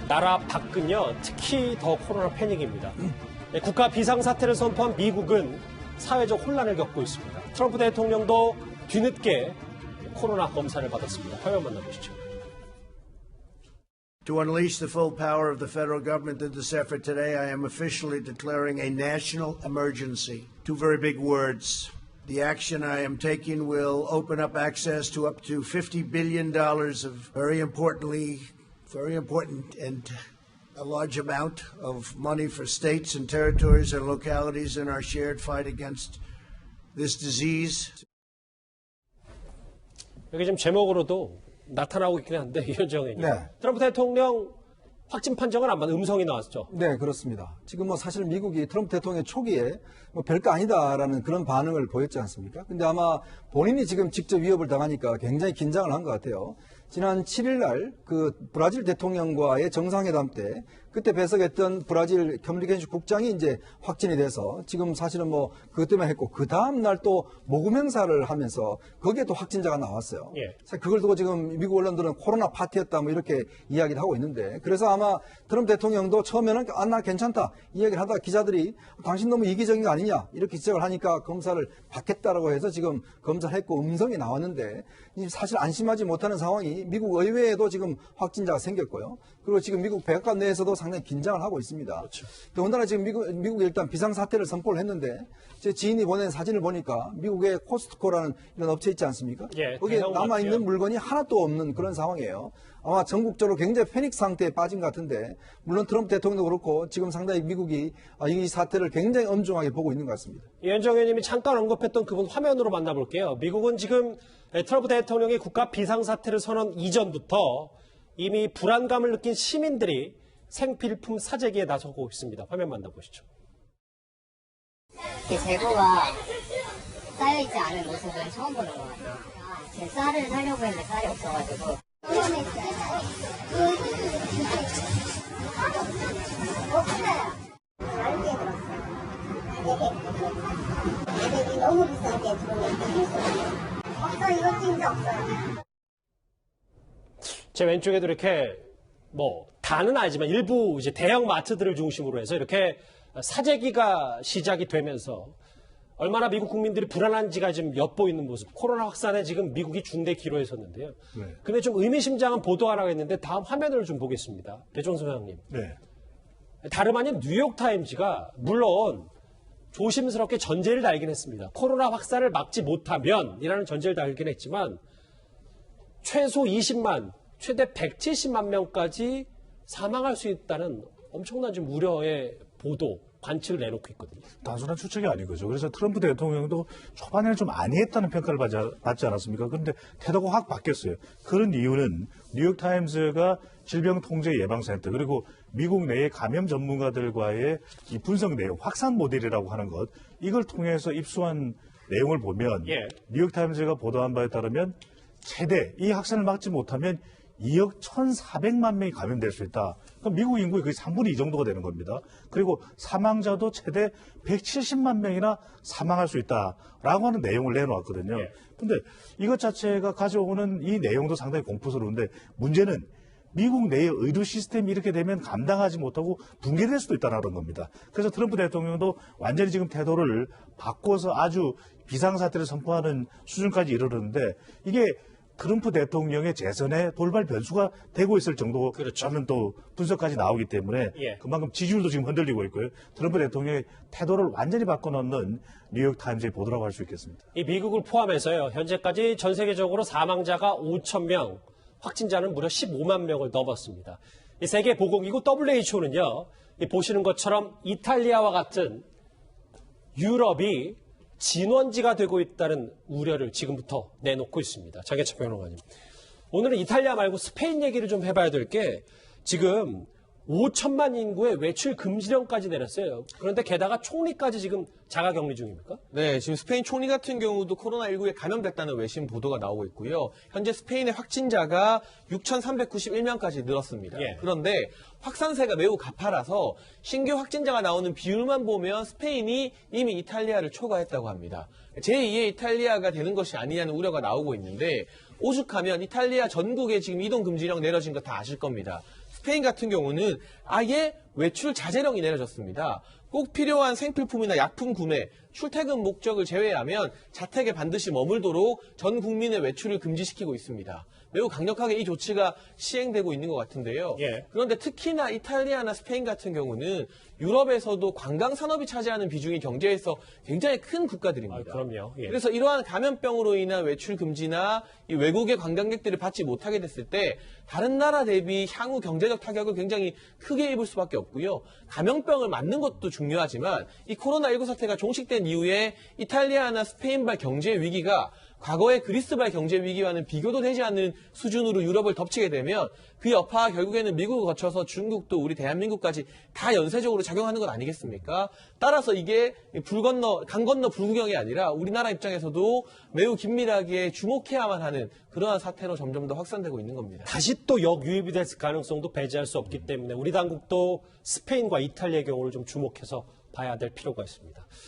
나라 밖은요, 특히 더 코로나 패닉입니다. 국가 비상사태를 선포한 미국은 사회적 혼란을 겪고 있습니다. 트럼프 대통령도 뒤늦게 코로나 검사를 받았습니다. 화면 만나보시죠. To unleash the full power of the federal government in this effort today, I am officially declaring a national emergency. Two very big words. The action I am taking will open up access to up to $50 billion of very important and a large amount of money for states and territories and localities in our shared fight against this disease. 여기 지금 제목으로도 나타나고 있긴 한데, 이현정 의원님. 네. 트럼프 대통령 확진 판정은 안 받은 음성이 나왔죠. 네, 그렇습니다. 지금 사실 미국이 트럼프 대통령 초기에 별거 아니다라는 그런 반응을 보였지 않습니까? 근데 아마 본인이 지금 직접 위협을 당하니까 굉장히 긴장을 한 것 같아요. 지난 7일 날 그 브라질 대통령과의 정상회담 때 그때 배석했던 브라질 커뮤니케이션 국장이 이제 확진이 돼서 지금 사실은 그것 때문에 했고 그 다음 날 또 모금 행사를 하면서 거기에 또 확진자가 나왔어요. 예. 그걸 두고 지금 미국 언론들은 코로나 파티였다 이렇게 이야기를 하고 있는데 그래서 아마 트럼프 대통령도 처음에는 나 괜찮다 이야기를 하다가 기자들이 당신 너무 이기적인 거 아니냐 이렇게 지적을 하니까 검사를 받겠다라고 해서 지금 검사를 했고 음성이 나왔는데 사실 안심하지 못하는 상황이 미국 의회에도 지금 확진자가 생겼고요. 그리고 지금 미국 백악관 내에서도 상당히 긴장을 하고 있습니다. 그렇죠. 더군다나 지금 미국이 일단 비상사태를 선포를 했는데 제 지인이 보낸 사진을 보니까 미국의 코스트코라는 이런 업체 있지 않습니까? 예, 거기에 남아있는 물건이 하나도 없는 그런 상황이에요. 아마 전국적으로 굉장히 패닉 상태에 빠진 것 같은데 물론 트럼프 대통령도 그렇고 지금 상당히 미국이 이 사태를 굉장히 엄중하게 보고 있는 것 같습니다. 이현정 의원님이 잠깐 언급했던 그분 화면으로 만나볼게요. 미국은 지금 트럼프 대통령이 국가 비상사태를 선언 이전부터 이미 불안감을 느낀 시민들이 생필품 사재기에 나서고 있습니다. 화면 만나보시죠. 재고가 쌓여있지 않은 모습은 처음 보는 것 같아요. 제 쌀을 사려고 했는데 쌀이 없어가지고. 가격이 너무 비싸게 들어오니까 없어요. 이거 진짜 없어요. 제 왼쪽에도 이렇게 다는 아니지만 일부 이제 대형 마트들을 중심으로 해서 이렇게 사재기가 시작이 되면서 얼마나 미국 국민들이 불안한지가 지금 엿보이는 모습. 코로나 확산에 지금 미국이 중대 기로에 섰는데요. 네. 근데 좀 의미심장한 보도 하나 했는데 다음 화면을 좀 보겠습니다. 배종선 소장님. 네. 다름 아닌 뉴욕타임즈가 물론 조심스럽게 전제를 달긴 했습니다. 코로나 확산을 막지 못하면 이라는 전제를 달긴 했지만 최소 20만, 최대 170만 명까지 사망할 수 있다는 엄청난 좀 우려의 보도, 관측을 내놓고 있거든요. 단순한 추측이 아닌 거죠. 그래서 트럼프 대통령도 초반에는 좀 아니했다는 평가를 받지 않았습니까? 그런데 태도가 확 바뀌었어요. 그런 이유는 뉴욕타임스가 질병통제예방센터 그리고 미국 내의 감염 전문가들과의 이 분석 내용, 확산 모델이라고 하는 것, 이걸 통해서 입수한 내용을 보면 예. 뉴욕타임스가 보도한 바에 따르면 최대 이 확산을 막지 못하면 2억 1,400만 명이 감염될 수 있다. 그럼 미국 인구의 거의 3분의 2 정도가 되는 겁니다. 그리고 사망자도 최대 170만 명이나 사망할 수 있다라고 하는 내용을 내놓았거든요. 그런데 이것 자체가 가져오는 이 내용도 상당히 공포스러운데 문제는 미국 내의 의료 시스템이 이렇게 되면 감당하지 못하고 붕괴될 수도 있다는 겁니다. 그래서 트럼프 대통령도 완전히 지금 태도를 바꿔서 아주 비상사태를 선포하는 수준까지 이르렀는데 이게 트럼프 대통령의 재선에 돌발 변수가 되고 있을 정도라는 그렇죠. 또 분석까지 나오기 때문에 예. 그만큼 지지율도 지금 흔들리고 있고요. 트럼프 대통령의 태도를 완전히 바꿔놓는 뉴욕타임즈의 보도라고 할 수 있겠습니다. 이 미국을 포함해서요. 현재까지 전 세계적으로 사망자가 5천 명, 확진자는 무려 15만 명을 넘었습니다. 이 세계보건기구 WHO는요. 보시는 것처럼 이탈리아와 같은 유럽이 진원지가 되고 있다는 우려를 지금부터 내놓고 있습니다. 장혜철 평론가님. 오늘은 이탈리아 말고 스페인 얘기를 좀 해봐야 될 게 지금 5천만 인구의 외출 금지령까지 내렸어요. 그런데 게다가 총리까지 지금 자가격리 중입니까? 네, 지금 스페인 총리 같은 경우도 코로나19에 감염됐다는 외신 보도가 나오고 있고요. 현재 스페인의 확진자가 6,391명까지 늘었습니다. 예. 그런데 확산세가 매우 가파라서 신규 확진자가 나오는 비율만 보면 스페인이 이미 이탈리아를 초과했다고 합니다. 제2의 이탈리아가 되는 것이 아니냐는 우려가 나오고 있는데 오죽하면 이탈리아 전국에 지금 이동금지령 내려진 거 다 아실 겁니다. 스페인 같은 경우는 아예 외출 자제령이 내려졌습니다. 꼭 필요한 생필품이나 약품 구매, 출퇴근 목적을 제외하면 자택에 반드시 머물도록 전 국민의 외출을 금지시키고 있습니다. 매우 강력하게 이 조치가 시행되고 있는 것 같은데요. 예. 그런데 특히나 이탈리아나 스페인 같은 경우는 유럽에서도 관광 산업이 차지하는 비중이 경제에서 굉장히 큰 국가들입니다. 아, 그럼요. 예. 그래서 이러한 감염병으로 인한 외출 금지나 이 외국의 관광객들을 받지 못하게 됐을 때 다른 나라 대비 향후 경제적 타격을 굉장히 크게 입을 수밖에 없고요. 감염병을 막는 것도 중요하지만 이 코로나19 사태가 종식된 이후에 이탈리아나 스페인발 경제 위기가 과거의 그리스발 경제 위기와는 비교도 되지 않는 수준으로 유럽을 덮치게 되면 그 여파가 결국에는 미국을 거쳐서 중국도 우리 대한민국까지 다 연쇄적으로 작용하는 것 아니겠습니까? 따라서 이게 강 건너 불구경이 아니라 우리나라 입장에서도 매우 긴밀하게 주목해야만 하는 그러한 사태로 점점 더 확산되고 있는 겁니다. 다시 또 역유입이 될 가능성도 배제할 수 없기 때문에 우리 당국도 스페인과 이탈리아의 경우를 좀 주목해서 봐야 될 필요가 있습니다.